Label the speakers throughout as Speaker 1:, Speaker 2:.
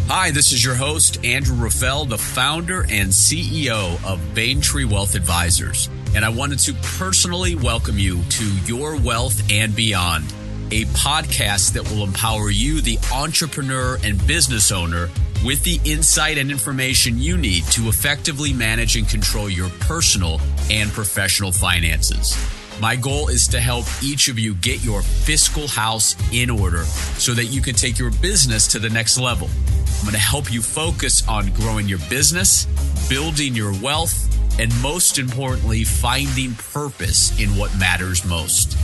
Speaker 1: Hi, this is your host, Andrew Raffel, the founder and CEO of Baintree Wealth Advisors. And I wanted to personally welcome you to Your Wealth and Beyond, a podcast that will empower you, the entrepreneur and business owner, with the insight and information you need to effectively manage and control your personal and professional finances. My goal is to help each of you get your fiscal house in order so that you can take your business to the next level. I'm going to help you focus on growing your business, building your wealth, and most importantly, finding purpose in what matters most.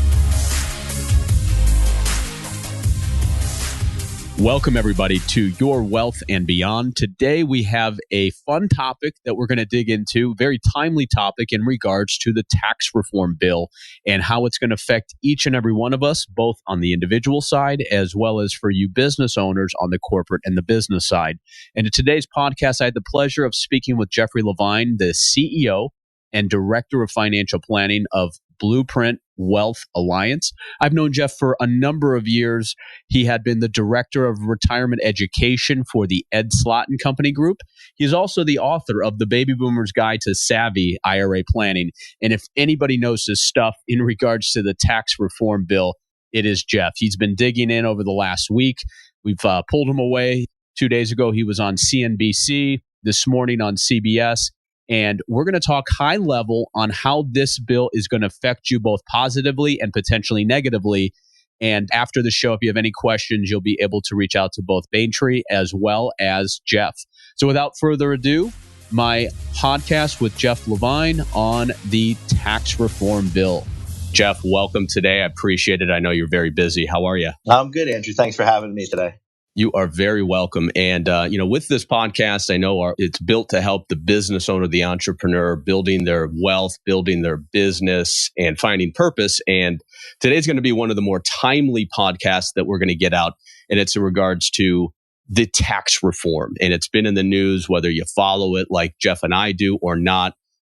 Speaker 1: Welcome, everybody, to Your Wealth and Beyond. Today, we have a fun topic that we're going to dig into, very timely topic in regards to the tax reform bill and how it's going to affect each and every one of us, both on the individual side as well as for you business owners on the corporate and the business side. And in today's podcast, I had the pleasure of speaking with Jeffrey Levine, the CEO and Director of Financial Planning of Blueprint Wealth Alliance. I've known Jeff for a number of years. He had been the Director of Retirement Education for the Ed Slott and Company Group. He's also the author of The Baby Boomer's Guide to Savvy IRA Planning. And if anybody knows his stuff in regards to the tax reform bill, it is Jeff. He's been digging in over the last week. We've pulled him away. 2 days ago, he was on CNBC. This morning on CBS. And we're going to talk high level on how this bill is going to affect you both positively and potentially negatively. And after the show, if you have any questions, you'll be able to reach out to both Baintree as well as Jeff. So without further ado, my podcast with Jeff Levine on the tax reform bill. Jeff, welcome today. I appreciate it. I know you're very busy. How are you?
Speaker 2: I'm good, Andrew. Thanks for having me today.
Speaker 1: You are very welcome. And, with this podcast, I know it's built to help the business owner, the entrepreneur, building their wealth, building their business, and finding purpose. And today's going to be one of the more timely podcasts that we're going to get out. And it's in regards to the tax reform. And it's been in the news, whether you follow it like Jeff and I do or not.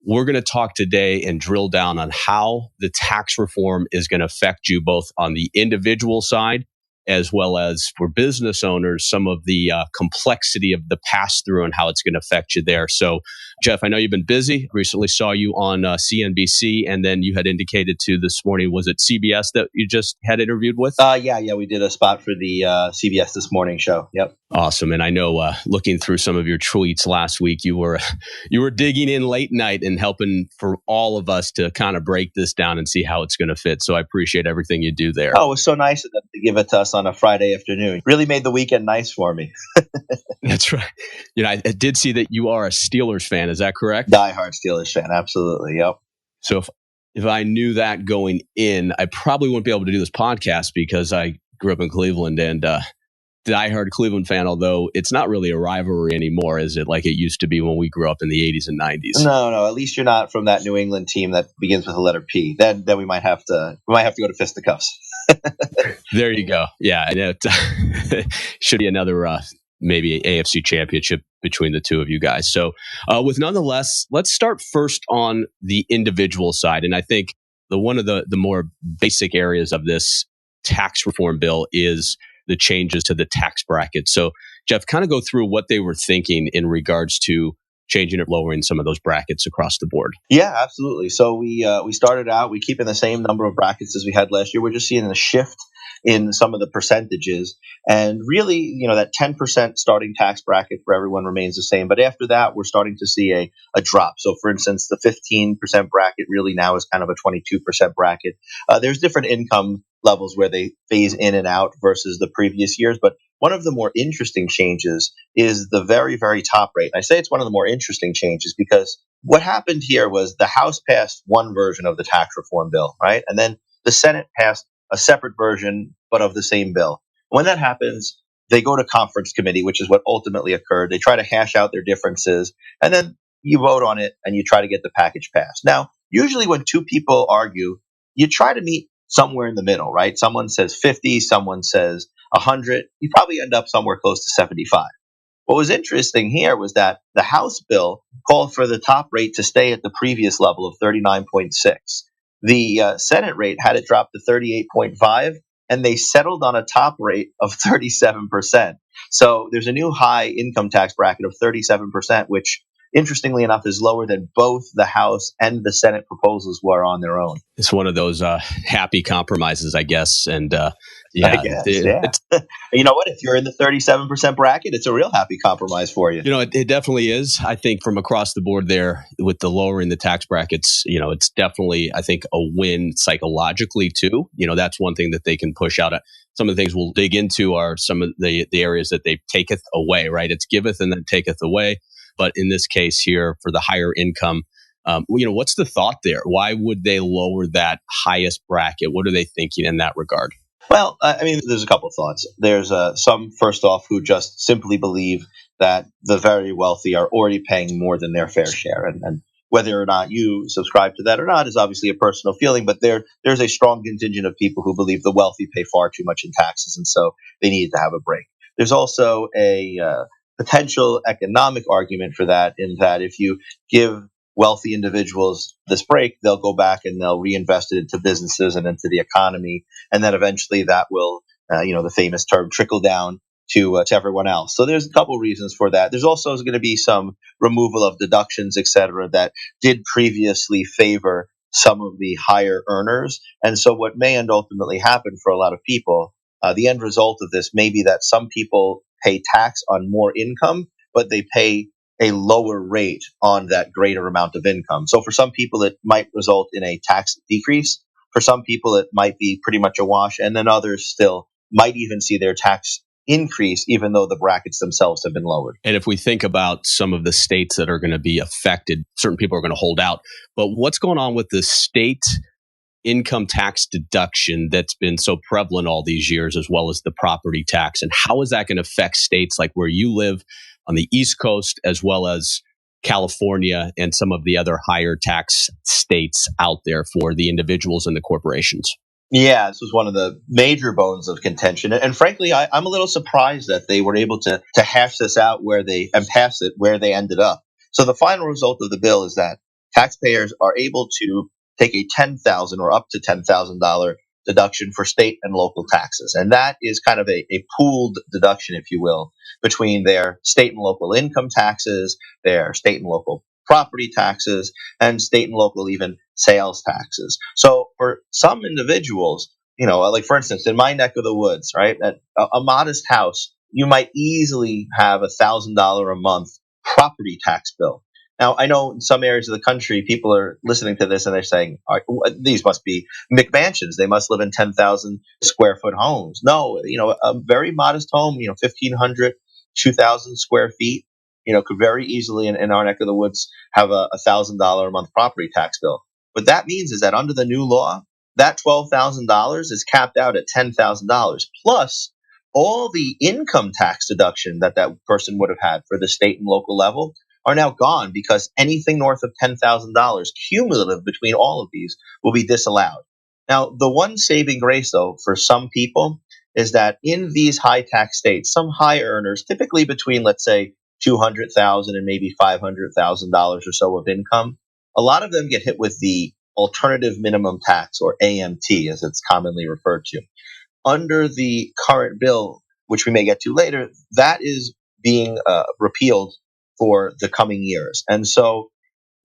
Speaker 1: We're going to talk today and drill down on how the tax reform is going to affect you both on the individual side as well as for business owners, some of the complexity of the pass-through and how it's going to affect you there. So, Jeff, I know you've been busy. Recently saw you on CNBC, and then you had indicated to this morning, was it CBS that you just had interviewed with?
Speaker 2: Yeah, we did a spot for the CBS This Morning show. Yep.
Speaker 1: Awesome. And I know looking through some of your tweets last week, you were digging in late night and helping for all of us to kind of break this down and see how it's going to fit. So I appreciate everything you do there.
Speaker 2: Oh, it was so nice of them to give it to us on a Friday afternoon. Really made the weekend nice for me.
Speaker 1: That's right. I did see that you are a Steelers fan. Is that correct?
Speaker 2: Diehard Steelers fan. Absolutely. Yep.
Speaker 1: So if I knew that going in, I probably wouldn't be able to do this podcast because I grew up in Cleveland and diehard Cleveland fan, although it's not really a rivalry anymore, is it, like it used to be when we grew up in the 80s and 90s?
Speaker 2: No. At least you're not from that New England team that begins with the letter P. Then we might have to go to fisticuffs.
Speaker 1: There you go. Yeah, and it should be another maybe AFC championship between the two of you guys. So with nonetheless, let's start first on the individual side. And I think one of the more basic areas of this tax reform bill is the changes to the tax bracket. So Jeff, kind of go through what they were thinking in regards to changing or lowering some of those brackets across the board.
Speaker 2: Yeah, absolutely. So we started out, we keep in the same number of brackets as we had last year. We're just seeing a shift in some of the percentages. And really, that 10% starting tax bracket for everyone remains the same. But after that, we're starting to see a drop. So for instance, the 15% bracket really now is kind of a 22% bracket. There's different income levels where they phase in and out versus the previous years. But one of the more interesting changes is the very, very top rate. And I say it's one of the more interesting changes because what happened here was the House passed one version of the tax reform bill, right? And then the Senate passed a separate version, but of the same bill. When that happens, they go to conference committee, which is what ultimately occurred. They try to hash out their differences, and then you vote on it and you try to get the package passed. Now, usually when two people argue, you try to meet somewhere in the middle, right? Someone says 50, someone says 100. You probably end up somewhere close to 75. What was interesting here was that the House bill called for the top rate to stay at the previous level of 39.6. The Senate rate had it dropped to 38.5, and they settled on a top rate of 37%. So there's a new high income tax bracket of 37%, which interestingly enough is lower than both the House and the Senate proposals were on their own.
Speaker 1: It's one of those happy compromises, I guess. And
Speaker 2: I
Speaker 1: yeah,
Speaker 2: guess, yeah. You know what? If you're in the 37% bracket, it's a real happy compromise for you.
Speaker 1: It definitely is. I think from across the board there with the lowering the tax brackets, it's definitely, I think, a win psychologically too. That's one thing that they can push out. Some of the things we'll dig into are some of the areas that they taketh away, right? It's giveth and then taketh away. But in this case here, for the higher income, what's the thought there? Why would they lower that highest bracket? What are they thinking in that regard?
Speaker 2: Well, I mean, there's a couple of thoughts. There's some, first off, who just simply believe that the very wealthy are already paying more than their fair share. And whether or not you subscribe to that or not is obviously a personal feeling, but there's a strong contingent of people who believe the wealthy pay far too much in taxes, and so they need to have a break. There's also a potential economic argument for that, in that if you give wealthy individuals this break, they'll go back and they'll reinvest it into businesses and into the economy, and then eventually that will, the famous term, trickle down to everyone else. So there's a couple reasons for that. There's also going to be some removal of deductions, et cetera, that did previously favor some of the higher earners. And so what may end ultimately happen for a lot of people, the end result of this may be that some people pay tax on more income, but they pay a lower rate on that greater amount of income. So for some people, it might result in a tax decrease. For some people, it might be pretty much a wash. And then others still might even see their tax increase, even though the brackets themselves have been lowered.
Speaker 1: And if we think about some of the states that are going to be affected, certain people are going to hold out. But what's going on with the state income tax deduction that's been so prevalent all these years, as well as the property tax? And how is that going to affect states like where you live on the East Coast, as well as California and some of the other higher tax states out there for the individuals and the corporations?
Speaker 2: Yeah, this was one of the major bones of contention. And frankly, I'm a little surprised that they were able to hash this out and pass it where they ended up. So the final result of the bill is that taxpayers are able to take a $10,000 or up to $10,000 deduction for state and local taxes. And that is kind of a pooled deduction, if you will, between their state and local income taxes, their state and local property taxes, and state and local even sales taxes. So for some individuals, like for instance, in my neck of the woods, right, at a modest house, you might easily have $1,000 a month property tax bill. Now, I know in some areas of the country, people are listening to this and they're saying, these must be McMansions. They must live in 10,000 square foot homes. No, a very modest home, 1,500, 2,000 square feet, could very easily in our neck of the woods have a $1,000 a month property tax bill. What that means is that under the new law, that $12,000 is capped out at $10,000 plus all the income tax deduction that person would have had for the state and local level are now gone, because anything north of $10,000 cumulative between all of these will be disallowed. Now, the one saving grace, though, for some people is that in these high tax states, some high earners, typically between, let's say, $200,000 and maybe $500,000 or so of income, a lot of them get hit with the alternative minimum tax, or AMT, as it's commonly referred to. Under the current bill, which we may get to later, that is being repealed for the coming years. And so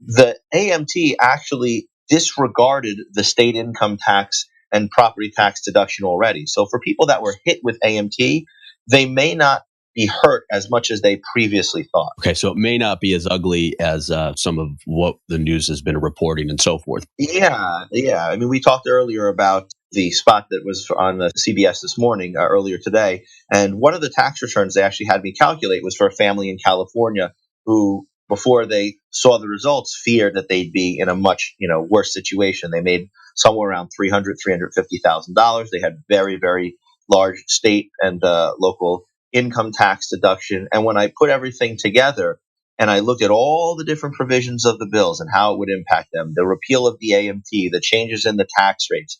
Speaker 2: the AMT actually disregarded the state income tax and property tax deduction already. So for people that were hit with AMT, they may not be hurt as much as they previously thought.
Speaker 1: Okay, so it may not be as ugly as some of what the news has been reporting and so forth.
Speaker 2: Yeah. I mean, we talked earlier about the spot that was on the CBS this morning, earlier today, and one of the tax returns they actually had me calculate was for a family in California who, before they saw the results, feared that they'd be in a much worse situation. They made somewhere around $350,000. They had very, very large state and local income tax deduction. And when I put everything together and I looked at all the different provisions of the bills and how it would impact them, the repeal of the AMT, the changes in the tax rates,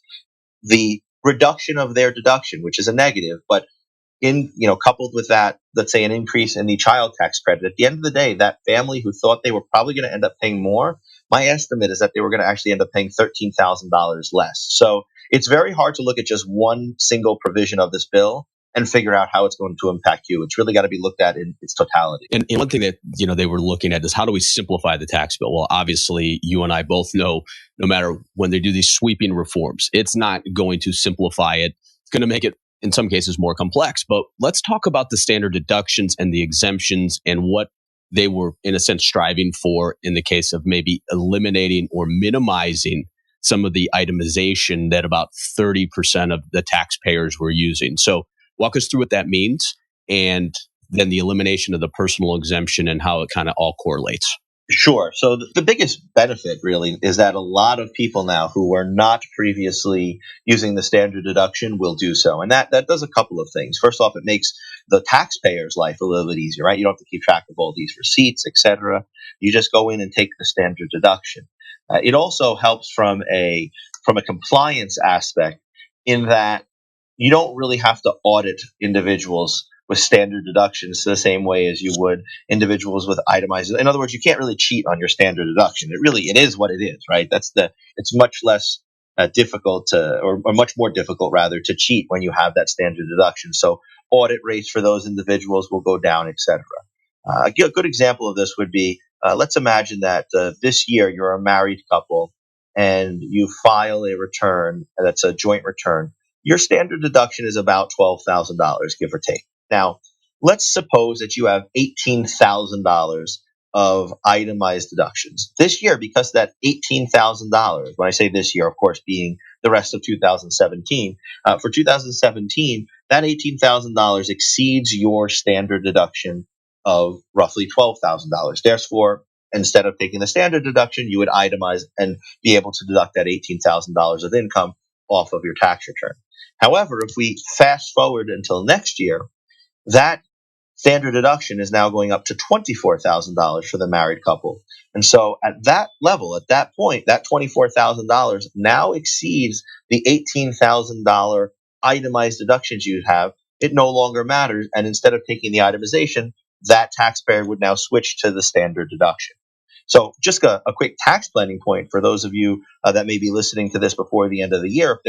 Speaker 2: the reduction of their deduction, which is a negative, but coupled with that, let's say an increase in the child tax credit, at the end of the day, that family who thought they were probably going to end up paying more, my estimate is that they were going to actually end up paying $13,000 less. So it's very hard to look at just one single provision of this bill and figure out how it's going to impact you. It's really got to be looked at in its totality.
Speaker 1: And one thing that, they were looking at is how do we simplify the tax bill? Well, obviously, you and I both know no matter when they do these sweeping reforms, it's not going to simplify it. It's going to make it, in some cases, more complex. But let's talk about the standard deductions and the exemptions and what they were, in a sense, striving for in the case of maybe eliminating or minimizing some of the itemization that about 30% of the taxpayers were using. So walk us through what that means, and then the elimination of the personal exemption and how it kind of all correlates.
Speaker 2: Sure. So the biggest benefit really is that a lot of people now who were not previously using the standard deduction will do so. And that does a couple of things. First off, it makes the taxpayer's life a little bit easier, right? You don't have to keep track of all these receipts, etc. You just go in and take the standard deduction. It also helps from a compliance aspect in that you don't really have to audit individuals with standard deductions the same way as you would individuals with itemized. In other words, you can't really cheat on your standard deduction. It is what it is, right? It's much less difficult or much more difficult rather to cheat when you have that standard deduction. So audit rates for those individuals will go down, etc. A good example of this would be, let's imagine that this year you're a married couple and you file a return that's a joint return. Your standard deduction is about $12,000, give or take. Now, let's suppose that you have $18,000 of itemized deductions. This year, because that $18,000, when I say this year, of course, being the rest of 2017, for 2017, that $18,000 exceeds your standard deduction of roughly $12,000. Therefore, instead of taking the standard deduction, you would itemize and be able to deduct that $18,000 of income off of your tax return. However, if we fast forward until next year, that standard deduction is now going up to $24,000 for the married couple. And so at that level, at that point, that $24,000 now exceeds the $18,000 itemized deductions you have. It no longer matters. And instead of taking the itemization, that taxpayer would now switch to the standard deduction. So just a quick tax planning point for those of you that may be listening to this before the end of the year.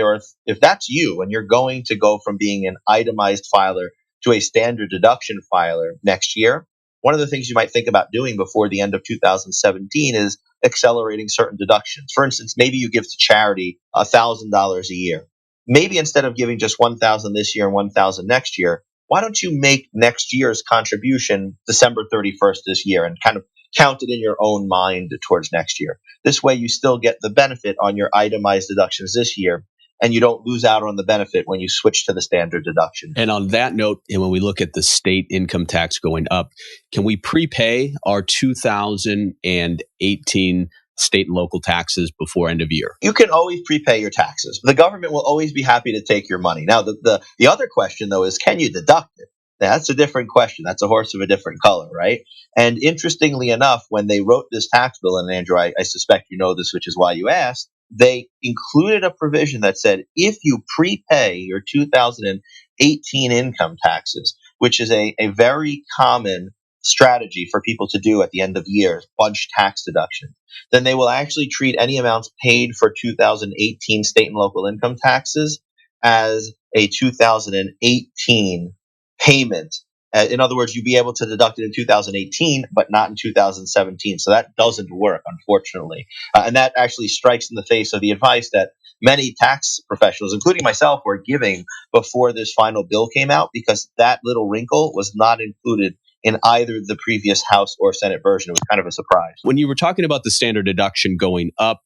Speaker 2: If that's you and you're going to go from being an itemized filer to a standard deduction filer next year, one of the things you might think about doing before the end of 2017 is accelerating certain deductions. For instance, maybe you give to charity $1,000 a year. Maybe instead of giving just $1,000 this year and $1,000 next year, why don't you make next year's contribution December 31st this year and kind of count it in your own mind towards next year. This way you still get the benefit on your itemized deductions this year, and you don't lose out on the benefit when you switch to the standard deduction.
Speaker 1: And on that note, and when we look at the state income tax going up, can we prepay our 2018 state and local taxes before end of year?
Speaker 2: You can always prepay your taxes. The government will always be happy to take your money. Now, the other question, though, is can you deduct it? Now, that's a different question. That's a horse of a different color, right? And interestingly enough, when they wrote this tax bill, and Andrew, I suspect you know this, which is why you asked, they included a provision that said if you prepay your 2018 income taxes, which is a very common strategy for people to do at the end of years, bunch tax deduction, then they will actually treat any amounts paid for 2018 state and local income taxes as a 2018 payment. In other words, you'd be able to deduct it in 2018, but not in 2017. So that doesn't work, unfortunately. And that actually strikes in the face of the advice that many tax professionals, including myself, were giving before this final bill came out, because that little wrinkle was not included in either the previous House or Senate version. It was kind of a surprise.
Speaker 1: When you were talking about the standard deduction going up,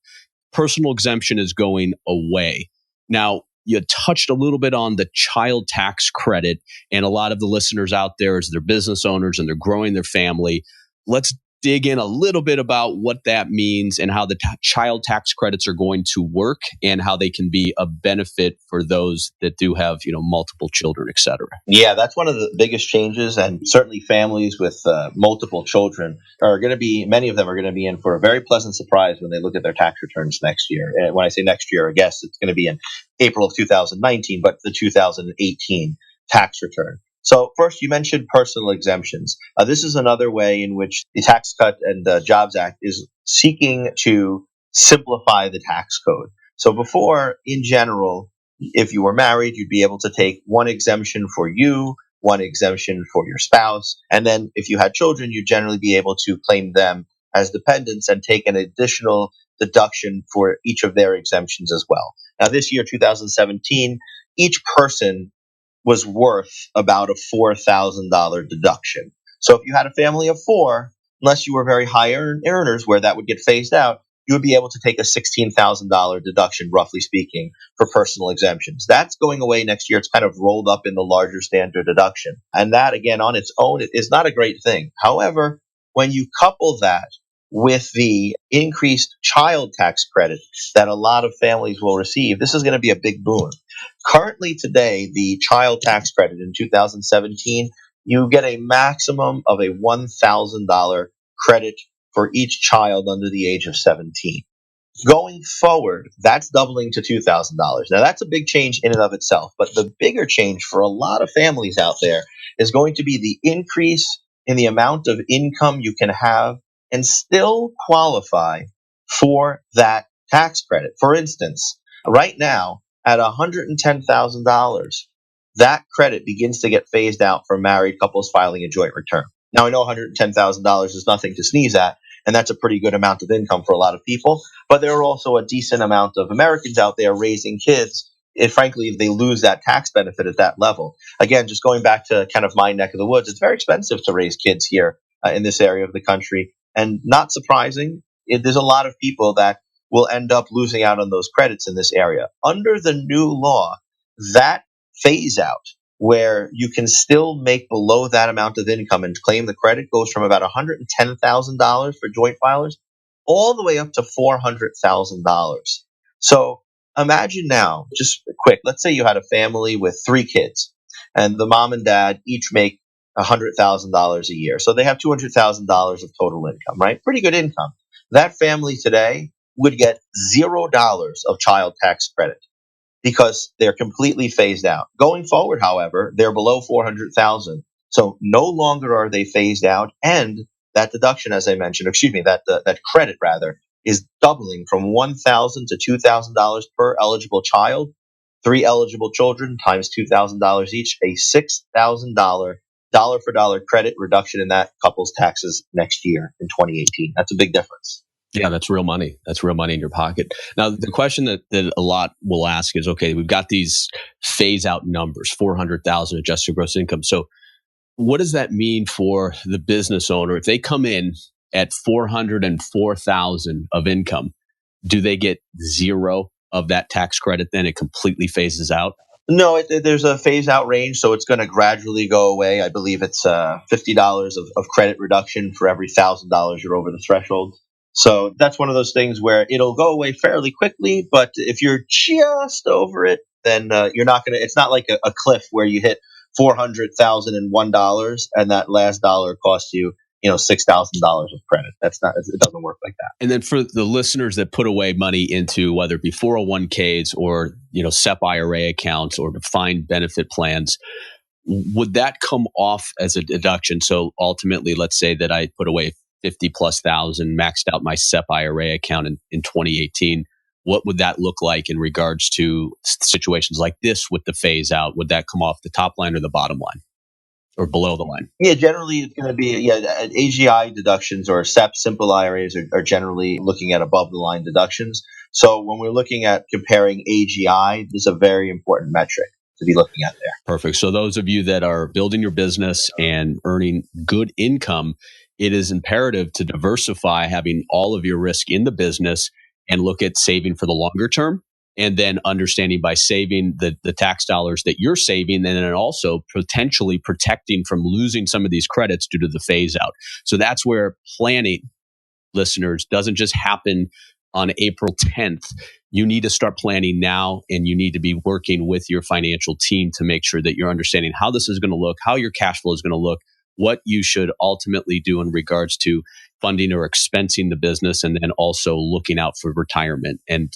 Speaker 1: personal exemption is going away. Now, you touched a little bit on the child tax credit, and a lot of the listeners out there, as they're business owners and they're growing their family, let's dig in a little bit about what that means and how the child tax credits are going to work and how they can be a benefit for those that do have, multiple children, et cetera.
Speaker 2: Yeah, that's one of the biggest changes, and certainly families with multiple children are going to be, many of them are going to be in for a very pleasant surprise when they look at their tax returns next year. And when I say next year, I guess it's going to be in April of 2019, but the 2018 tax return. So first, you mentioned personal exemptions. This is another way in which the Tax Cut and Jobs Act is seeking to simplify the tax code. So before, in general, If you were married, you'd be able to take one exemption for you, one exemption for your spouse. And then if you had children, you'd generally be able to claim them as dependents and take an additional deduction for each of their exemptions as well. Now, this year, 2017, each person was worth about a $4,000 deduction. So if you had a family of four, unless you were very high earners where that would get phased out, you would be able to take a $16,000 deduction, roughly speaking, for personal exemptions. That's going away next year. It's kind of rolled up in the larger standard deduction. And that, again, on its own, it is not a great thing. However, when you couple that with the increased child tax credit that a lot of families will receive, this is going to be a big boon. Currently today, the child tax credit in 2017, you get a maximum of a $1,000 credit for each child under the age of 17. Going forward, that's doubling to $2,000. Now, that's a big change in and of itself, but the bigger change for a lot of families out there is going to be the increase in the amount of income you can have and still qualify for that tax credit. For instance, right now, at $110,000, that credit begins to get phased out for married couples filing a joint return. Now, I know $110,000 is nothing to sneeze at, and that's a pretty good amount of income for a lot of people. But there are also a decent amount of Americans out there raising kids. If frankly, they lose that tax benefit at that level. Again, just going back to kind of my neck of the woods, it's very expensive to raise kids here in this area of the country. And not surprising, there's a lot of people that will end up losing out on those credits in this area. Under the new law, that phase out where you can still make below that amount of income and claim the credit goes from about $110,000 for joint filers all the way up to $400,000. So imagine now, just quick, let's say you had a family with three kids and the mom and dad each make $100,000 a year. So they have $200,000 of total income, right? Pretty good income. That family today would get $0 of child tax credit because they're completely phased out. Going forward, however, they're below 400,000. So no longer are they phased out, and that deduction, as I mentioned, that credit rather, is doubling from $1,000 to $2,000 per eligible child. Three eligible children times $2,000 each, a $6,000 dollar for dollar credit reduction in that couple's taxes next year in 2018. That's a big difference.
Speaker 1: Yeah, that's real money. That's real money in your pocket. Now, the question that a lot will ask is, okay, we've got these phase out numbers, 400,000 adjusted gross income. So what does that mean for the business owner? If they come in at 404,000 of income, do they get zero of that tax credit? Then it completely phases out?
Speaker 2: No, there's a phase out range, so it's going to gradually go away. I believe it's $50 of credit reduction for every $1,000 you're over the threshold. So that's one of those things where it'll go away fairly quickly, but if you're just over it, then you're not going to. It's not like a cliff where you hit $400,001 and that last dollar costs you, $6,000 of credit. That's not. It doesn't work like that.
Speaker 1: And then for the listeners that put away money into whether it be 401ks or SEP IRA accounts or defined benefit plans, would that come off as a deduction? So ultimately, let's say that I put away 50 plus thousand, maxed out my SEP IRA account in 2018. What would that look like in regards to situations like this with the phase out? Would that come off the top line or the bottom line or below the line?
Speaker 2: Yeah, generally it's going to be AGI deductions or SEP simple IRAs are generally looking at above the line deductions. So when we're looking at comparing AGI, this is a very important metric to be looking at there.
Speaker 1: Perfect. So those of you that are building your business and earning good income, it is imperative to diversify having all of your risk in the business and look at saving for the longer term. And then understanding by saving the tax dollars that you're saving, and then also potentially protecting from losing some of these credits due to the phase out. So that's where planning, listeners, doesn't just happen on April 10th. You need to start planning now, and you need to be working with your financial team to make sure that you're understanding how this is going to look, how your cash flow is going to look, what you should ultimately do in regards to funding or expensing the business, and then also looking out for retirement. And,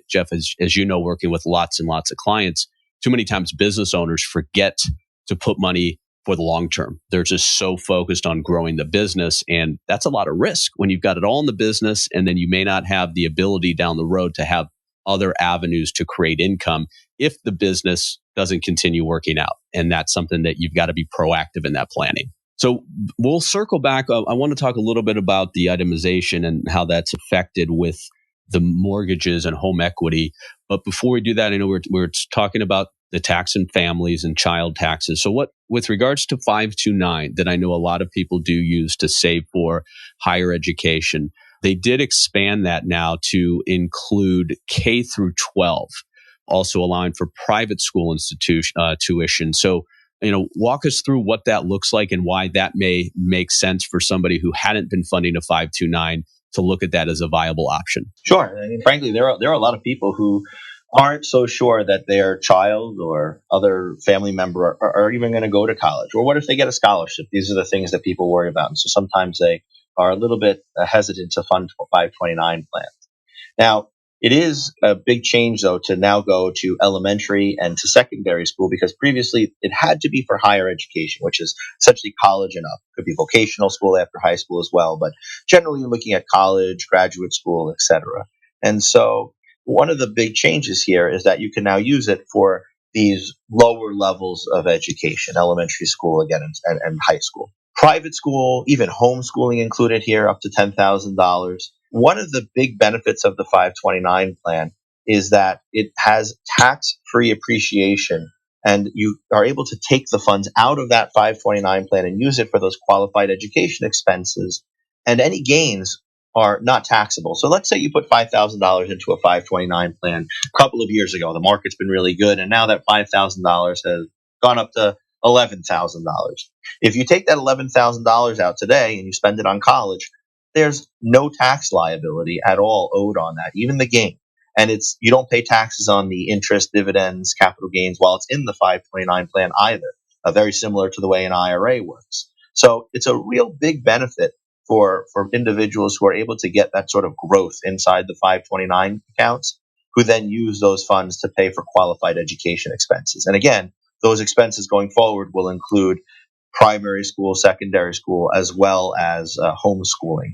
Speaker 1: Jeff, as you know, working with lots and lots of clients, too many times business owners forget to put money for the long term. They're just so focused on growing the business. And that's a lot of risk when you've got it all in the business, and then you may not have the ability down the road to have other avenues to create income if the business doesn't continue working out. And that's something that you've got to be proactive in that planning. So we'll circle back. I want to talk a little bit about the itemization and how that's affected with the mortgages and home equity. But before we do that, I know we're talking about the tax and families and child taxes. So what, with regards to 529 that I know a lot of people do use to save for higher education, they did expand that now to include K through 12, also allowing for private school institution tuition. So, walk us through what that looks like and why that may make sense for somebody who hadn't been funding a 529 to look at that as a viable option.
Speaker 2: Sure. I mean, frankly, there are a lot of people who aren't so sure that their child or other family member are even going to go to college. Or what if they get a scholarship? These are the things that people worry about. And so sometimes they are a little bit hesitant to fund 529 plans. Now, it is a big change, though, to now go to elementary and to secondary school, because previously it had to be for higher education, which is essentially college and up. Could be vocational school after high school as well, but generally you're looking at college, graduate school, etc. And so one of the big changes here is that you can now use it for these lower levels of education, elementary school again, and high school. Private school, even homeschooling included here, up to $10,000. One of the big benefits of the 529 plan is that it has tax-free appreciation, and you are able to take the funds out of that 529 plan and use it for those qualified education expenses, and any gains are not taxable. So let's say you put $5,000 into a 529 plan a couple of years ago. The market's been really good, and now that $5,000 has gone up to $11,000. If you take that $11,000 out today and you spend it on college, there's no tax liability at all owed on that, even the gain. And you don't pay taxes on the interest, dividends, capital gains while it's in the 529 plan either. Very similar to the way an IRA works. So it's a real big benefit for individuals who are able to get that sort of growth inside the 529 accounts, who then use those funds to pay for qualified education expenses. And again, those expenses going forward will include primary school, secondary school, as well as homeschooling.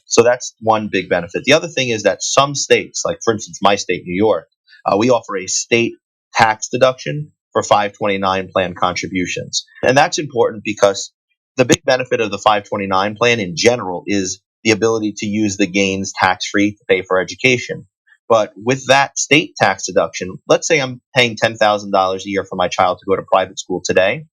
Speaker 2: So that's one big benefit. The other thing is that some states, like for instance, my state, New York, we offer a state tax deduction for 529 plan contributions. And that's important because the big benefit of the 529 plan in general is the ability to use the gains tax-free to pay for education. But with that state tax deduction, let's say I'm paying $10,000 a year for my child to go to private school today.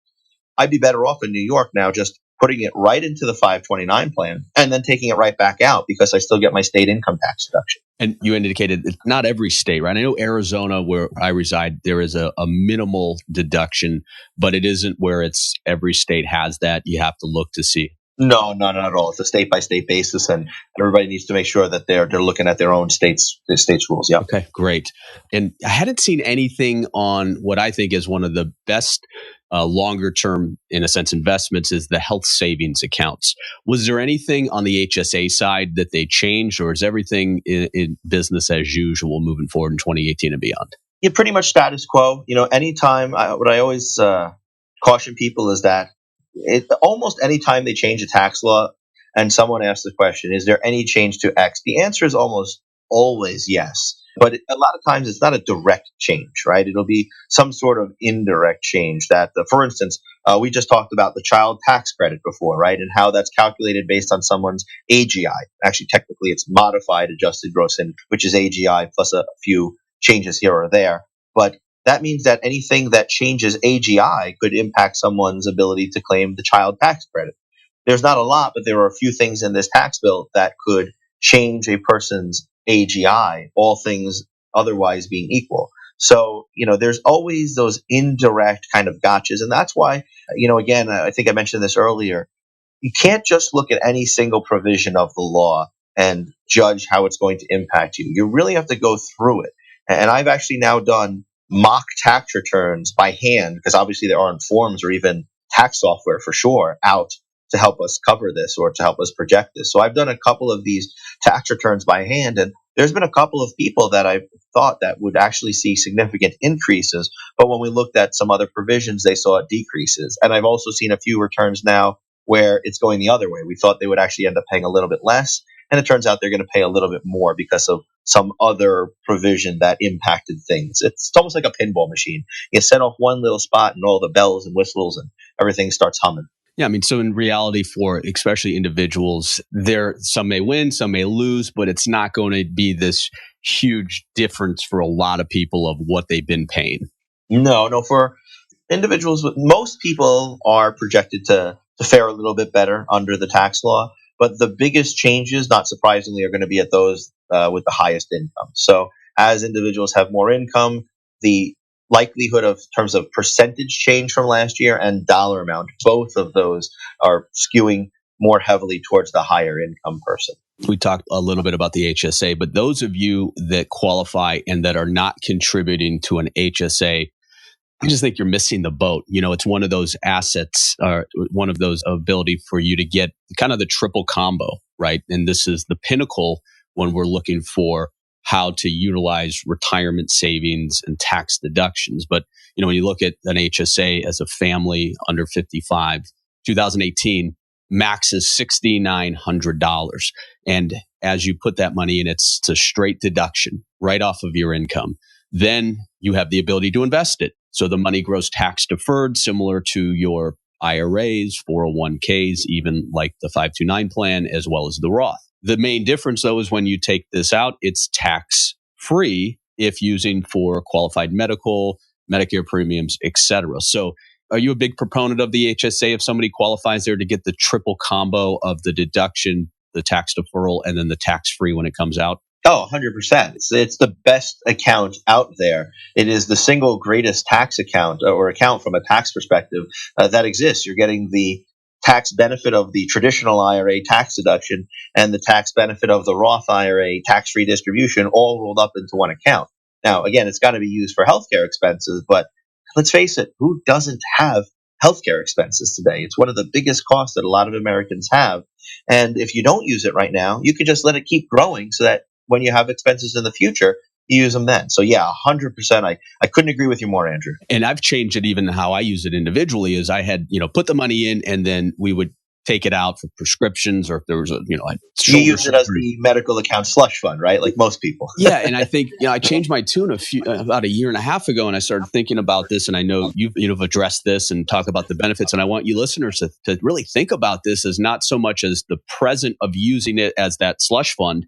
Speaker 2: I'd be better off in New York now just putting it right into the 529 plan and then taking it right back out because I still get my state income tax deduction.
Speaker 1: And you indicated it's not every state, right? I know Arizona, where I reside, there is a minimal deduction, but it isn't where it's every state has that. You have to look to see.
Speaker 2: No, not at all. It's a state by state basis, and everybody needs to make sure that they're looking at their own state's rules. Yeah.
Speaker 1: Okay, great. And I hadn't seen anything on what I think is one of the best longer term, in a sense, investments is the health savings accounts. Was there anything on the HSA side that they changed, or is everything in business as usual moving forward in 2018 and beyond?
Speaker 2: Yeah, pretty much status quo. Anytime, what I always caution people is that almost any time they change a tax law and someone asks the question, is there any change to X? The answer is almost always yes. But a lot of times it's not a direct change, right? It'll be some sort of indirect change that, for instance, we just talked about the child tax credit before, right? And how that's calculated based on someone's AGI. Actually, technically, it's modified adjusted gross income, which is AGI plus a few changes here or there. But that means that anything that changes AGI could impact someone's ability to claim the child tax credit. There's not a lot, but there are a few things in this tax bill that could change a person's AGI, all things otherwise being equal. So, there's always those indirect kind of gotchas. And that's why, again, I think I mentioned this earlier, you can't just look at any single provision of the law and judge how it's going to impact you. You really have to go through it. And I've actually now done mock tax returns by hand, because obviously there aren't forms or even tax software for sure out to help us cover this or to help us project this. So I've done a couple of these tax returns by hand, and there's been a couple of people that I thought that would actually see significant increases, but when we looked at some other provisions, they saw decreases. And I've also seen a few returns now where it's going the other way. We thought they would actually end up paying a little bit less, and it turns out they're going to pay a little bit more because of some other provision that impacted things. It's almost like a pinball machine. You set off one little spot and all the bells and whistles and everything starts humming.
Speaker 1: Yeah, I mean, so in reality, for especially individuals, some may win, some may lose, but it's not going to be this huge difference for a lot of people of what they've been paying.
Speaker 2: No, for individuals, most people are projected to fare a little bit better under the tax law, but the biggest changes, not surprisingly, are going to be at those with the highest income. So as individuals have more income, the likelihood of terms of percentage change from last year and dollar amount, both of those are skewing more heavily towards the higher income person.
Speaker 1: We talked a little bit about the HSA, but those of you that qualify and that are not contributing to an HSA, I just think you're missing the boat. It's one of those assets, one of those ability for you to get kind of the triple combo, right? And this is the pinnacle when we're looking for how to utilize retirement savings and tax deductions. But, when you look at an HSA as a family under 55, 2018, max is $6,900. And as you put that money in, it's a straight deduction right off of your income. Then you have the ability to invest it. So the money grows tax deferred, similar to your IRAs, 401ks, even like the 529 plan, as well as the Roth. The main difference, though, is when you take this out, it's tax free if using for qualified medical, Medicare premiums, etc. So are you a big proponent of the HSA if somebody qualifies there to get the triple combo of the deduction, the tax deferral, and then the tax free when it comes out?
Speaker 2: Oh, 100%. It's the best account out there. It is the single greatest tax account or account from a tax perspective that exists. You're getting the tax benefit of the traditional IRA tax deduction and the tax benefit of the Roth IRA tax-free distribution all rolled up into one account. Now, again, it's got to be used for healthcare expenses, but let's face it, who doesn't have healthcare expenses today? It's one of the biggest costs that a lot of Americans have. And if you don't use it right now, you could just let it keep growing so that when you have expenses in the future, you use them then. So yeah, 100%. I couldn't agree with you more, Andrew.
Speaker 1: And I've changed it even how I use it individually is I had, put the money in and then we would take it out for prescriptions or if there was a, like
Speaker 2: you use it as the medical account slush fund, right? Like most people.
Speaker 1: Yeah. And I think, I changed my tune about a year and a half ago and I started thinking about this and I know you've addressed this and talk about the benefits. And I want you listeners to really think about this as not so much as the present of using it as that slush fund,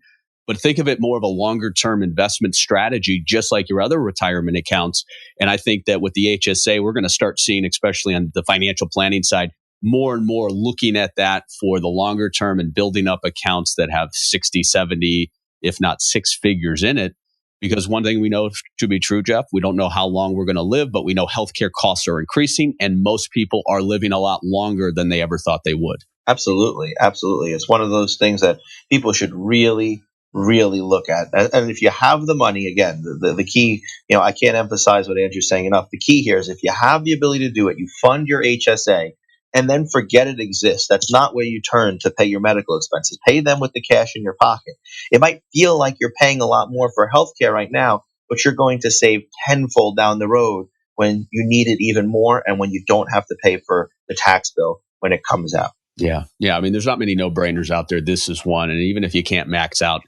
Speaker 1: but think of it more of a longer term investment strategy, just like your other retirement accounts. And I think that with the HSA, we're going to start seeing, especially on the financial planning side, more and more looking at that for the longer term and building up accounts that have 60, 70, if not six figures in it. Because one thing we know to be true, Jeff, we don't know how long we're going to live, but we know healthcare costs are increasing and most people are living a lot longer than they ever thought they would.
Speaker 2: Absolutely. Absolutely. It's one of those things that people should really look at. And if you have the money, again, the key, I can't emphasize what Andrew's saying enough. The key here is if you have the ability to do it, you fund your HSA and then forget it exists. That's not where you turn to pay your medical expenses. Pay them with the cash in your pocket. It might feel like you're paying a lot more for healthcare right now, but you're going to save tenfold down the road when you need it even more and when you don't have to pay for the tax bill when it comes out.
Speaker 1: Yeah. Yeah. I mean, there's not many no-brainers out there. This is one. And even if you can't max out,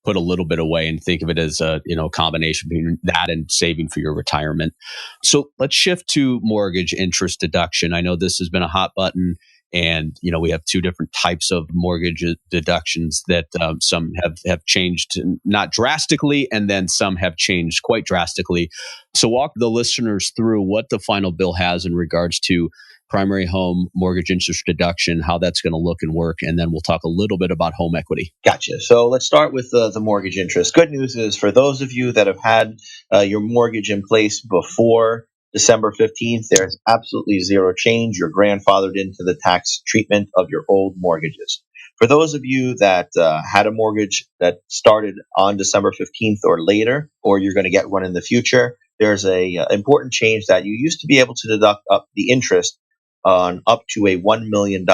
Speaker 1: put a little bit away and think of it as a, combination between that and saving for your retirement. So let's shift to mortgage interest deduction. I know this has been a hot button and, we have two different types of mortgage deductions that some have changed not drastically and then some have changed quite drastically. So walk the listeners through what the final bill has in regards to primary home mortgage interest deduction, how that's going to look and work, and then we'll talk a little bit about home equity.
Speaker 2: Gotcha. So let's start with the mortgage interest. Good news is for those of you that have had your mortgage in place before December 15th, there's absolutely zero change. You're grandfathered into the tax treatment of your old mortgages. For those of you that had a mortgage that started on December 15th or later, or you're going to get one in the future, there's a important change that you used to be able to deduct up the interest on up to a $1 million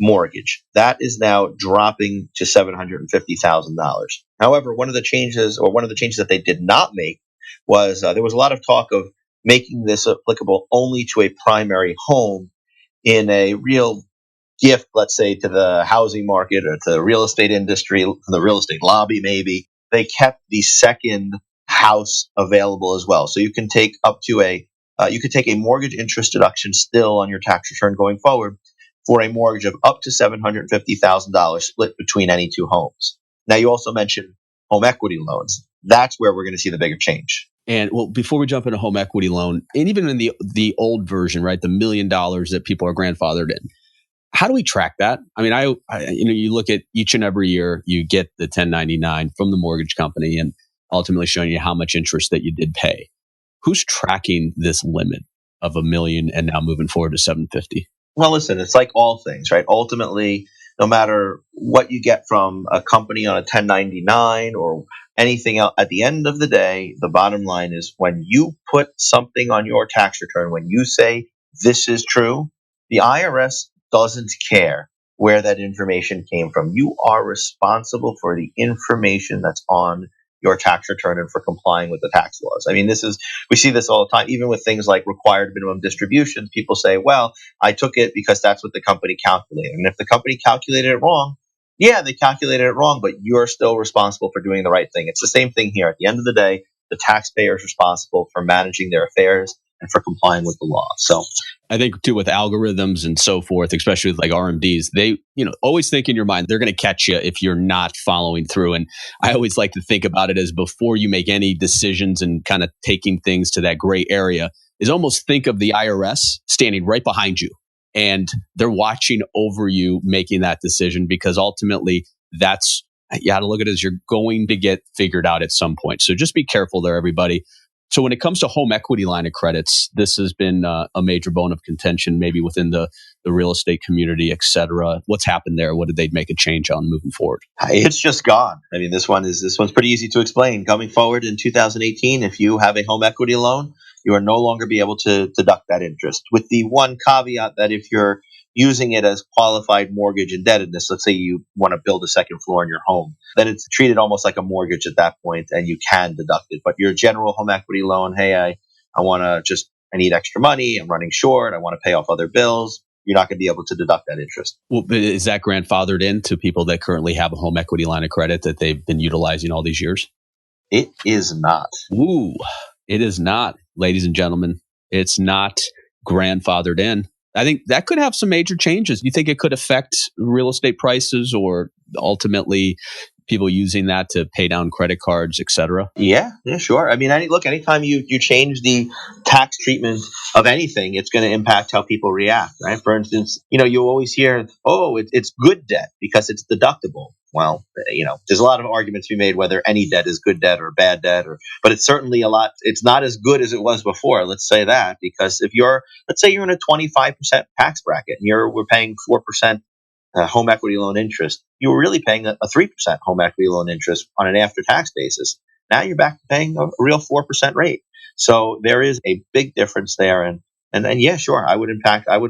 Speaker 2: mortgage. That is now dropping to $750,000. However, one of the changes that they did not make was there was a lot of talk of making this applicable only to a primary home in a real gift, let's say, to the housing market or to the real estate industry, the real estate lobby, maybe, they kept the second house available as well. So you can take you could take a mortgage interest deduction still on your tax return going forward for a mortgage of up to $750,000 split between any two homes. Now, you also mentioned home equity loans. That's where we're going to see the bigger change.
Speaker 1: And well, before we jump into home equity loan, and even in the old version, right, the $1 million that people are grandfathered in, how do we track that? I mean, you look at each and every year, you get the 1099 from the mortgage company, and ultimately showing you how much interest that you did pay. Who's tracking this limit of $1 million and now moving forward to 750?
Speaker 2: Well, listen, it's like all things, right? Ultimately, no matter what you get from a company on a 1099 or anything else, at the end of the day, the bottom line is when you put something on your tax return, when you say this is true, the IRS doesn't care where that information came from. You are responsible for the information that's on your tax return and for complying with the tax laws. I mean, we see this all the time, even with things like required minimum distributions. People say, well, I took it because that's what the company calculated. And if the company calculated it wrong, yeah, they calculated it wrong, but you're still responsible for doing the right thing. It's the same thing here. At the end of the day, the taxpayer is responsible for managing their affairs and for complying with the law. So
Speaker 1: I think too, with algorithms and so forth, especially with like RMDs, they, always think in your mind, they're going to catch you if you're not following through. And I always like to think about it as before you make any decisions and kind of taking things to that gray area is almost think of the IRS standing right behind you and they're watching over you making that decision, because ultimately you got to look at it as you're going to get figured out at some point. So just be careful there, everybody. So when it comes to home equity line of credits, this has been a major bone of contention, maybe within the real estate community, et cetera. What's happened there? What did they make a change on moving forward?
Speaker 2: It's just gone. I mean, this one's pretty easy to explain. Coming forward in 2018, if you have a home equity loan, you are no longer be able to deduct that interest, with the one caveat that if you're using it as qualified mortgage indebtedness, let's say you want to build a second floor in your home, then it's treated almost like a mortgage at that point and you can deduct it. But your general home equity loan, hey, I need extra money, I'm running short, I want to pay off other bills, you're not going to be able to deduct that interest.
Speaker 1: Well, is that grandfathered in to people that currently have a home equity line of credit that they've been utilizing all these years?
Speaker 2: It is not.
Speaker 1: Ooh, it is not, ladies and gentlemen. It's not grandfathered in. I think that could have some major changes. You think it could affect real estate prices or ultimately people using that to pay down credit cards, et cetera?
Speaker 2: Yeah, sure. I mean, anytime you change the tax treatment of anything, it's going to impact how people react, right? For instance, you always hear, oh, it's good debt because it's deductible. Well, there's a lot of arguments to be made whether any debt is good debt or bad debt, but it's certainly it's not as good as it was before. Let's say that, because let's say you're in a 25% tax bracket and we're paying 4% home equity loan interest, you were really paying a 3% home equity loan interest on an after-tax basis. Now you're back to paying a real 4% rate. So there is a big difference there. And yeah, sure, I would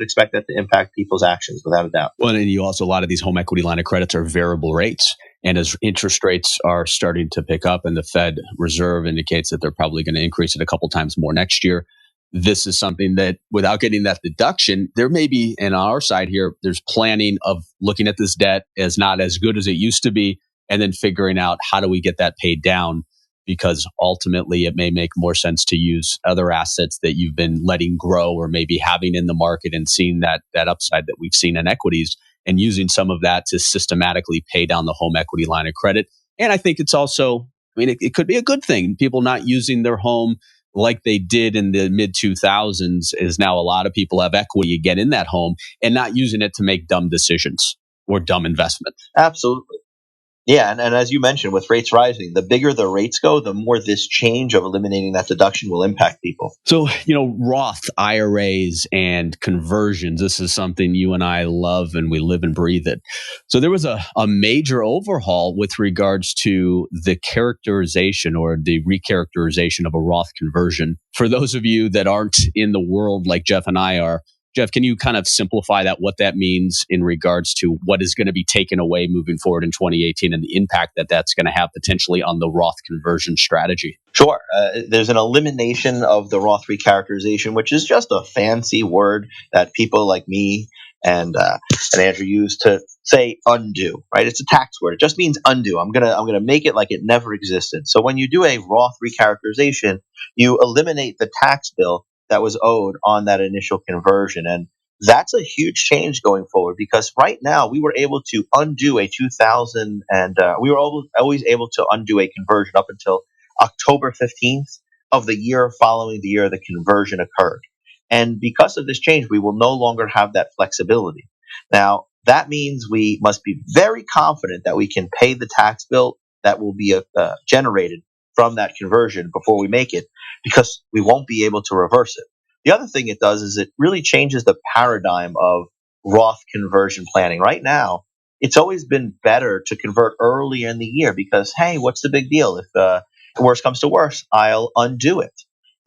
Speaker 2: expect that to impact people's actions without a doubt.
Speaker 1: Well, and you also, a lot of these home equity line of credits are variable rates. And as interest rates are starting to pick up and the Fed Reserve indicates that they're probably going to increase it a couple times more next year, this is something that without getting that deduction, there may be, in our side here, there's planning of looking at this debt as not as good as it used to be, and then figuring out how do we get that paid down, because ultimately it may make more sense to use other assets that you've been letting grow or maybe having in the market and seeing that upside that we've seen in equities and using some of that to systematically pay down the home equity line of credit. And I think it's also, it could be a good thing. People not using their home like they did in the mid 2000s is now a lot of people have equity again in that home and not using it to make dumb decisions or dumb investments.
Speaker 2: Absolutely. Yeah, and as you mentioned, with rates rising, the bigger the rates go, the more this change of eliminating that deduction will impact people.
Speaker 1: So, Roth IRAs and conversions, this is something you and I love and we live and breathe it. So there was a major overhaul with regards to the characterization or the recharacterization of a Roth conversion. For those of you that aren't in the world like Jeff and I are, Jeff, can you kind of simplify what that means in regards to what is going to be taken away moving forward in 2018 and the impact that that's going to have potentially on the Roth conversion strategy?
Speaker 2: Sure. There's an elimination of the Roth recharacterization, which is just a fancy word that people like me and Andrew used to say undo, right? It's a tax word. It just means undo. I'm gonna make it like it never existed. So when you do a Roth recharacterization, you eliminate the tax bill that was owed on that initial conversion, and that's a huge change going forward because right now we were able to undo a 2000 and we were always able to undo a conversion up until October 15th of the year following the year the conversion occurred. And because of this change, we will no longer have that flexibility. Now, that means we must be very confident that we can pay the tax bill that will be generated from that conversion before we make it because we won't be able to reverse it. The other thing it does is it really changes the paradigm of Roth conversion planning. Right now, it's always been better to convert early in the year because, hey, what's the big deal? If worst comes to worst, I'll undo it.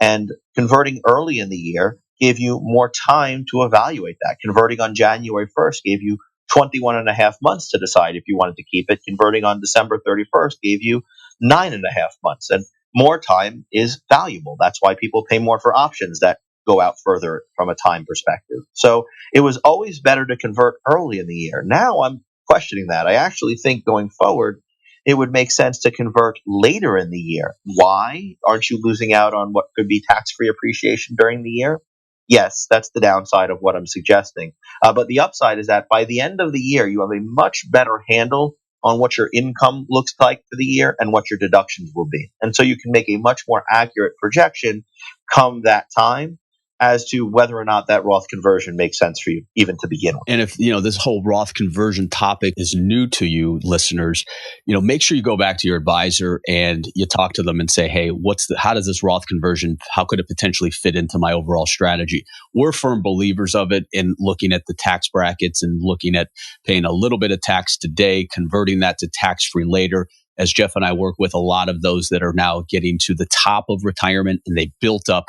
Speaker 2: And converting early in the year gave you more time to evaluate that. Converting on January 1st gave you 21 and a half months to decide if you wanted to keep it. Converting on December 31st gave you 9.5 months. And more time is valuable. That's why people pay more for options that go out further from a time perspective. So it was always better to convert early in the year. Now I'm questioning that. I actually think going forward, it would make sense to convert later in the year. Why? Aren't you losing out on what could be tax free appreciation during the year? Yes, that's the downside of what I'm suggesting. But the upside is that by the end of the year, you have a much better handle on what your income looks like for the year and what your deductions will be. And so you can make a much more accurate projection come that time as to whether or not that Roth conversion makes sense for you, even to begin with.
Speaker 1: And if, this whole Roth conversion topic is new to you listeners, make sure you go back to your advisor and you talk to them and say, hey, how does this Roth conversion, how could it potentially fit into my overall strategy? We're firm believers of it in looking at the tax brackets and looking at paying a little bit of tax today, converting that to tax-free later. As Jeff and I work with a lot of those that are now getting to the top of retirement and they built up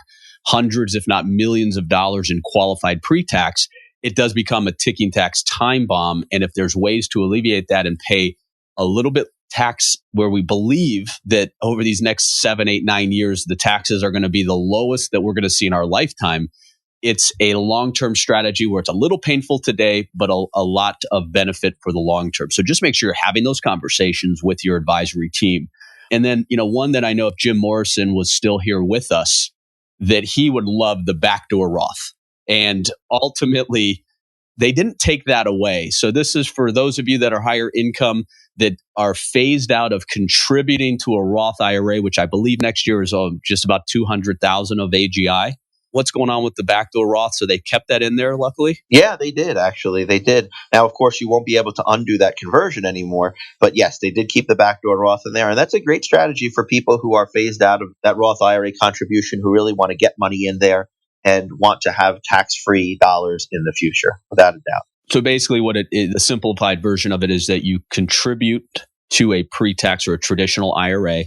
Speaker 1: hundreds, if not millions of dollars in qualified pre-tax, it does become a ticking tax time bomb. And if there's ways to alleviate that and pay a little bit tax where we believe that over these next 7, 8, 9 years, the taxes are going to be the lowest that we're going to see in our lifetime, it's a long-term strategy where it's a little painful today, but a lot of benefit for the long term. So just make sure you're having those conversations with your advisory team. And then, one that I know if Jim Morrison was still here with us, that he would love the backdoor Roth. And ultimately, they didn't take that away. So this is for those of you that are higher income that are phased out of contributing to a Roth IRA, which I believe next year is just about 200,000 of AGI. What's going on with the backdoor Roth? So they kept that in there, luckily?
Speaker 2: Yeah, they did, actually. They did. Now, of course, you won't be able to undo that conversion anymore. But yes, they did keep the backdoor Roth in there. And that's a great strategy for people who are phased out of that Roth IRA contribution, who really want to get money in there and want to have tax-free dollars in the future, without a doubt.
Speaker 1: So basically what it is, the simplified version of it is that you contribute to a pre-tax or a traditional IRA.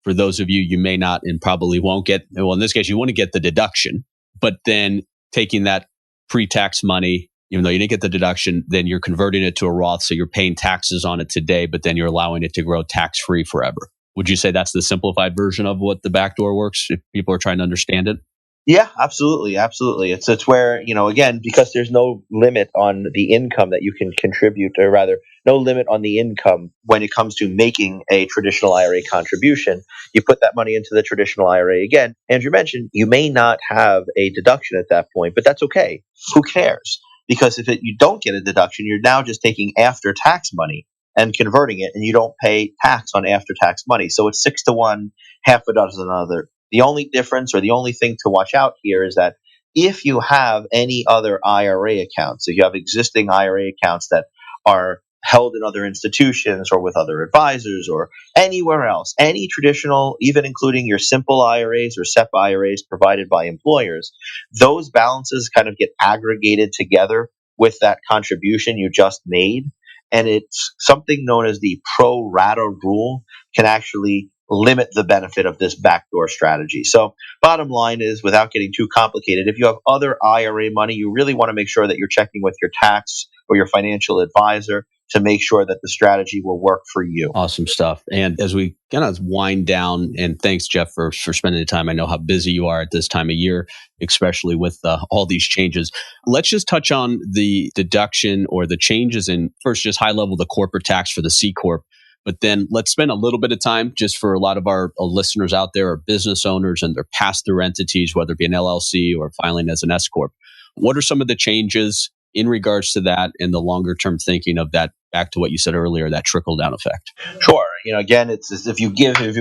Speaker 1: For those of you, you may not and probably won't get, well, in this case, you want to get the deduction, but then taking that pre-tax money, even though you didn't get the deduction, then you're converting it to a Roth. So you're paying taxes on it today, but then you're allowing it to grow tax-free forever. Would you say that's the simplified version of what the backdoor works if people are trying to understand it?
Speaker 2: Yeah, absolutely, absolutely. It's where, again, because there's no limit on the income that you can contribute, or rather, no limit on the income when it comes to making a traditional IRA contribution. You put that money into the traditional IRA. Again, Andrew mentioned you may not have a deduction at that point, but that's okay. Who cares? Because if you don't get a deduction, you're now just taking after tax money and converting it, and you don't pay tax on after tax money. So it's 6 to 1, half a dozen other. The only difference, or the only thing to watch out here, is that if you have any other IRA accounts, if you have existing IRA accounts that are held in other institutions or with other advisors or anywhere else, any traditional, even including your simple IRAs or SEP IRAs provided by employers, those balances kind of get aggregated together with that contribution you just made. And it's something known as the pro rata rule can actually limit the benefit of this backdoor strategy. So bottom line is, without getting too complicated, if you have other IRA money, you really want to make sure that you're checking with your tax or your financial advisor to make sure that the strategy will work for you.
Speaker 1: Awesome stuff. And as we kind of wind down, and thanks, Jeff, for spending the time. I know how busy you are at this time of year, especially with all these changes. Let's just touch on the deduction or the changes in, first, just high level, the corporate tax for the C Corp. But then let's spend a little bit of time just for a lot of our listeners out there are business owners and their pass-through entities, whether it be an LLC or filing as an S Corp. What are some of the changes in regards to that and the longer term thinking of that, back to what you said earlier, that trickle down effect?
Speaker 2: Sure. Again, it's as if you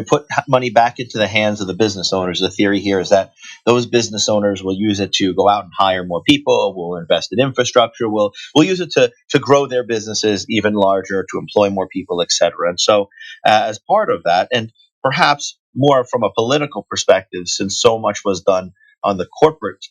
Speaker 2: put money back into the hands of the business owners, the theory here is that those business owners will use it to go out and hire more people, will invest in infrastructure, will use it to grow their businesses even larger, to employ more people, et cetera. And so as part of that, and perhaps more from a political perspective, since so much was done on the corporate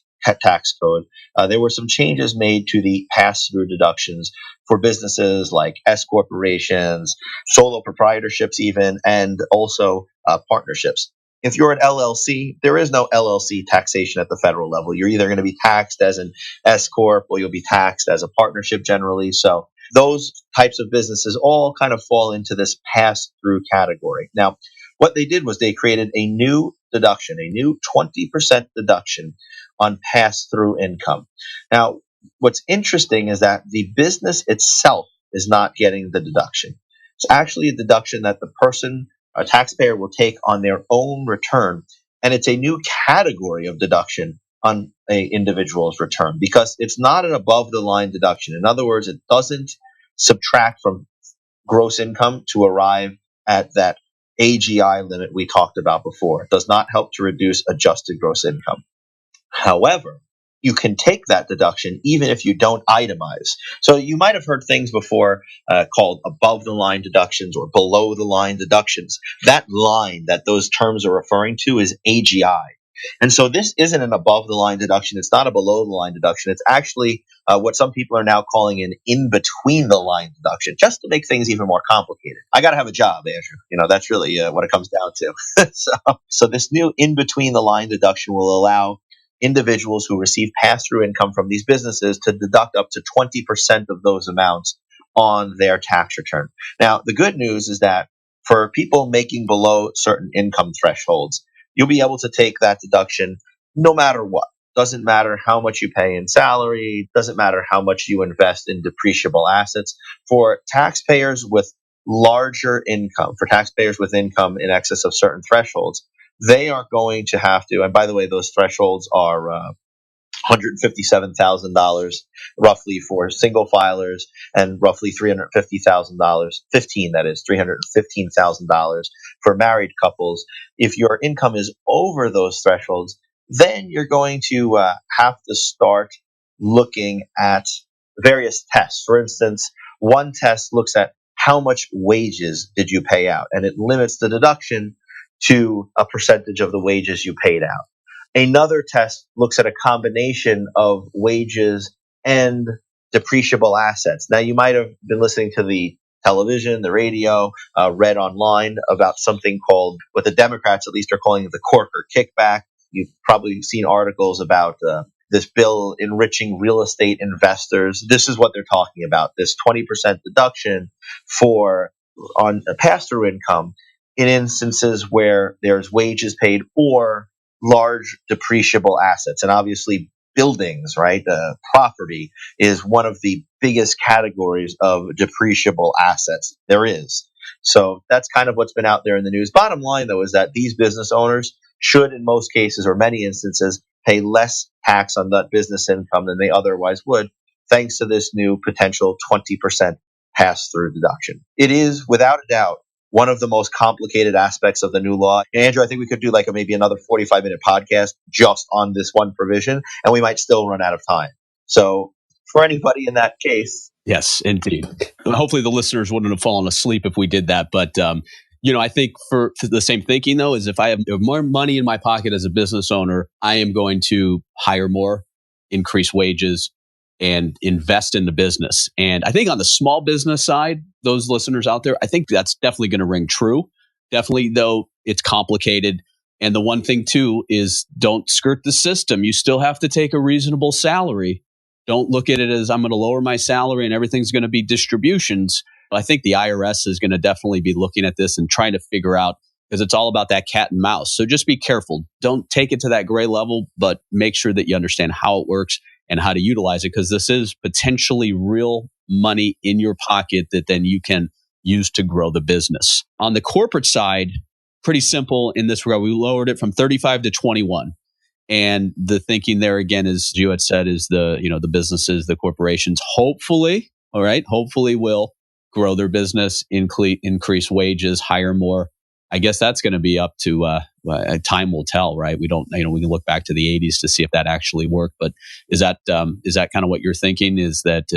Speaker 2: tax code, there were some changes made to the pass-through deductions for businesses like S corporations, solo proprietorships, even, and also partnerships. If you're an LLC, there is no LLC taxation at the federal level. You're either going to be taxed as an S corp or you'll be taxed as a partnership generally. So those types of businesses all kind of fall into this pass-through category. Now, what they did was they created a new deduction, a new 20% deduction on pass-through income. Now, what's interesting is that the business itself is not getting the deduction. It's actually a deduction that the person, a taxpayer, will take on their own return. And it's a new category of deduction on an individual's return because it's not an above the line deduction. In other words, it doesn't subtract from gross income to arrive at that AGI limit we talked about before. It does not help to reduce adjusted gross income. However, you can take that deduction even if you don't itemize. So you might have heard things before called above the line deductions or below the line deductions. That line that those terms are referring to is AGI. And so this isn't an above the line deduction. It's not a below the line deduction. It's actually what some people are now calling an in between the line deduction, just to make things even more complicated. I got to have a job, Andrew. That's really what it comes down to. So this new in between the line deduction will allow individuals who receive pass-through income from these businesses to deduct up to 20% of those amounts on their tax return. Now, the good news is that for people making below certain income thresholds, you'll be able to take that deduction no matter what. Doesn't matter how much you pay in salary, doesn't matter how much you invest in depreciable assets. For taxpayers with larger income, for taxpayers with income in excess of certain thresholds, they are going to have to, and by the way, those thresholds are $157,000 roughly for single filers and roughly $350,000, 15 that is, $315,000 for married couples. If your income is over those thresholds, then you're going to have to start looking at various tests. For instance, one test looks at how much wages did you pay out, and it limits the deduction to a percentage of the wages you paid out. Another test looks at a combination of wages and depreciable assets. Now, you might have been listening to the television, the radio, read online about something called, what the Democrats at least are calling the Corker kickback. You've probably seen articles about this bill enriching real estate investors. This is what they're talking about, this 20% deduction on a pass-through income in instances where there's wages paid or large depreciable assets. And obviously buildings, right? Property is one of the biggest categories of depreciable assets there is. So that's kind of what's been out there in the news. Bottom line, though, is that these business owners should, in most cases or many instances, pay less tax on that business income than they otherwise would, thanks to this new potential 20% pass-through deduction. It is, without a doubt, one of the most complicated aspects of the new law. And Andrew, I think we could do maybe another 45-minute podcast just on this one provision, and we might still run out of time. So for anybody in that case.
Speaker 1: Yes, indeed. Hopefully the listeners wouldn't have fallen asleep if we did that. But, I think for the same thinking, though, is if I have more money in my pocket as a business owner, I am going to hire more, increase wages, and invest in the business. And I think on the small business side, those listeners out there, I think that's definitely going to ring true. Definitely, though, it's complicated. And the one thing, too, is don't skirt the system. You still have to take a reasonable salary Don't look at it as I'm going to lower my salary and everything's going to be distributions. I think the IRS is going to definitely be looking at this and trying to figure out, because it's all about that cat and mouse. So just be careful. Don't take it to that gray level, but make sure that you understand how it works and how to utilize it, because this is potentially real money in your pocket that then you can use to grow the business. On the corporate side, pretty simple in this regard. We lowered it from 35 to 21. And the thinking there again, as you had said, is the businesses, the corporations, hopefully will grow their business, increase wages, hire more. I guess that's going to be up to time will tell, right? We don't, we can look back to the 80s to see if that actually worked. But is that kind of what you're thinking? Is that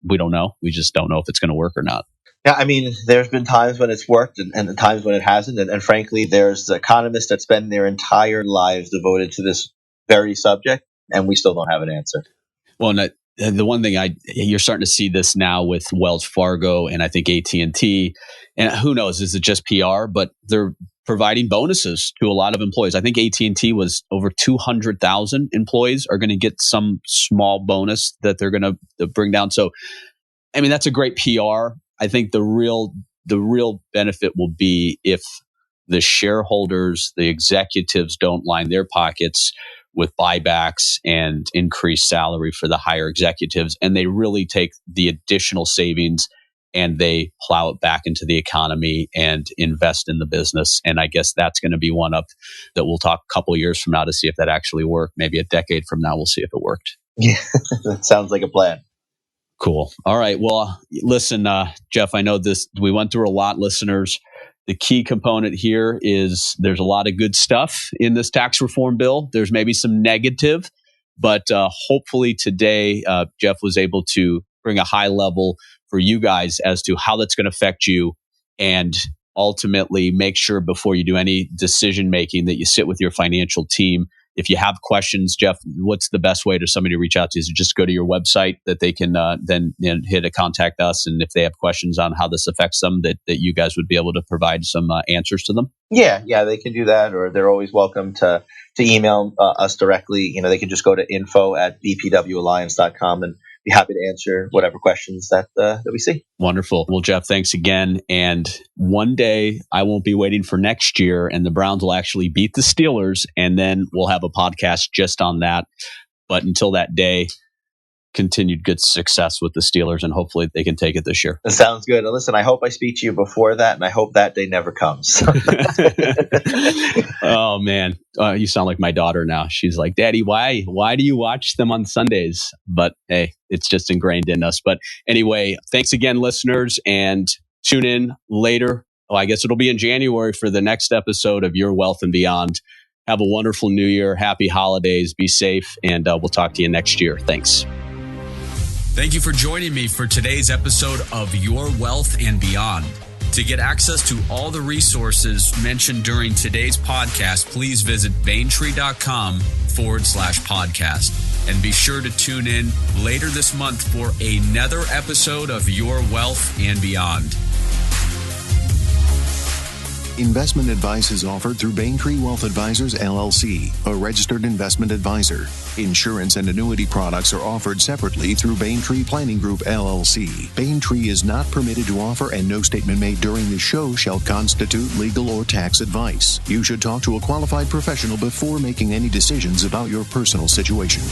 Speaker 1: we don't know. We just don't know if it's going to work or not.
Speaker 2: Yeah, I mean, there's been times when it's worked and times when it hasn't. And frankly, there's economists that spend their entire lives devoted to this very subject, and we still don't have an answer.
Speaker 1: Well, the one thing you're starting to see this now with Wells Fargo and I think AT&T, and who knows, is it just PR? But they're providing bonuses to a lot of employees. I think AT&T was over 200,000 employees are going to get some small bonus that they're going to bring down. So, I mean, that's a great PR. I think the real benefit will be if the shareholders, the executives don't line their pockets with buybacks and increased salary for the higher executives, and they really take the additional savings and they plow it back into the economy and invest in the business. And I guess that's going to be one up that we'll talk a couple of years from now to see if that actually worked. Maybe a decade from now, we'll see if it worked.
Speaker 2: Yeah, that sounds like a plan.
Speaker 1: Cool. All right. Well, listen, Jeff, I know we went through a lot, listeners. The key component here is there's a lot of good stuff in this tax reform bill. There's maybe some negative, but hopefully today, Jeff was able to bring a high level for you guys as to how that's going to affect you, and ultimately make sure before you do any decision making that you sit with your financial team. If you have questions, Jeff, what's the best way to somebody to reach out to? Is it just go to your website that they can then hit a contact us? And if they have questions on how this affects them, that you guys would be able to provide some answers to them?
Speaker 2: Yeah, they can do that, or they're always welcome to email us directly. They can just go to info@bpwalliance.com and be happy to answer whatever questions that we see.
Speaker 1: Wonderful. Well, Jeff, thanks again. And one day I won't be waiting for next year and the Browns will actually beat the Steelers, and then we'll have a podcast just on that. But until that day, continued good success with the Steelers, and hopefully they can take it this year.
Speaker 2: That sounds good. And listen, I hope I speak to you before that, and I hope that day never comes.
Speaker 1: Oh, man. You sound like my daughter now. She's like, Daddy, why do you watch them on Sundays? But hey, it's just ingrained in us. But anyway, thanks again, listeners, and tune in later. I guess it'll be in January for the next episode of Your Wealth and Beyond. Have a wonderful new year. Happy holidays. Be safe. And we'll talk to you next year. Thanks. Thank you for joining me for today's episode of Your Wealth and Beyond. To get access to all the resources mentioned during today's podcast, please visit baintree.com/podcast. And be sure to tune in later this month for another episode of Your Wealth and Beyond.
Speaker 3: Investment advice is offered through Baintree Wealth Advisors, LLC, a registered investment advisor. Insurance and annuity products are offered separately through Baintree Planning Group, LLC. Baintree is not permitted to offer, and no statement made during the show shall constitute legal or tax advice. You should talk to a qualified professional before making any decisions about your personal situation.